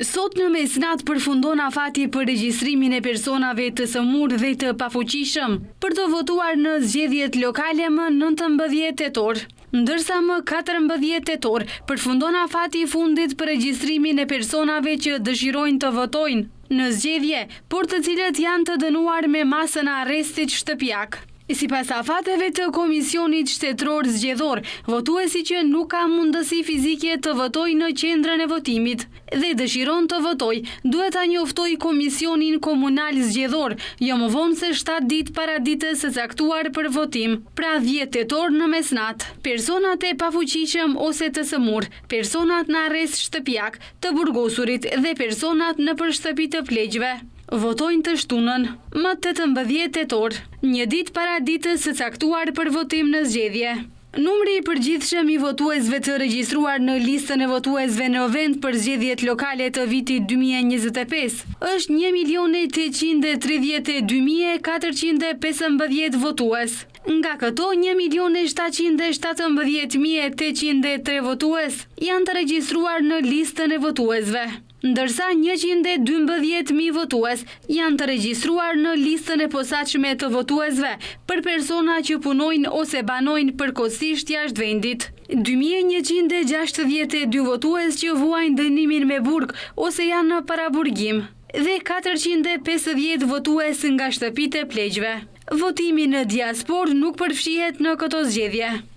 Sot në mesnat përfundon afati për regjistrimin e personave të sëmur dhe të pafuqishëm për të votuar në zgjedhjet lokale më 19 tetor. Ndërsa më 14 tetor përfundon afati i fundit për regjistrimin e personave që dëshirojnë të votojnë në zgjedhje, por të cilët janë të dënuar me masën e arrestit shtëpiak. Sipas afateve të Komisionit Shtetëror Zgjedhor, votuesi që nuk ka mundësi fizike të votojë në qendrën e votimit dhe dëshiron të votojë, duhet ta njoftojë Komisionin Komunal Zgjedhor, jo më vonë se 7 ditë para ditës së caktuar për votim, pra 10 tetor në mesnat. Personat e pafuqishëm ose të sëmur, personat në arrest shtëpiak, të burgosurit dhe personat në shtëpi të pleqve votojnë të shtunën, më 18 tetor, një ditë para ditës së caktuar për votim në zgjedhje. Numri i përgjithshëm i votuesve të regjistruar në listën e votuesve në vend për zgjedhjet lokale të vitit 2025 është 1.832.415 votues. Nga këto, 1.717.803 votues janë të regjistruar në listën e votuesve, ndërsa 112.000 votues janë të regjistruar në listën e posaçme të votuesve për persona që punojnë ose banojnë përkohësisht jashtë vendit. 2162 votues që vuajnë dënimin me burg ose janë në paraburgim dhe 450 votues nga shtëpitë e pleqve. Votimi në diaspor nuk përfshihet në këto zgjedhje.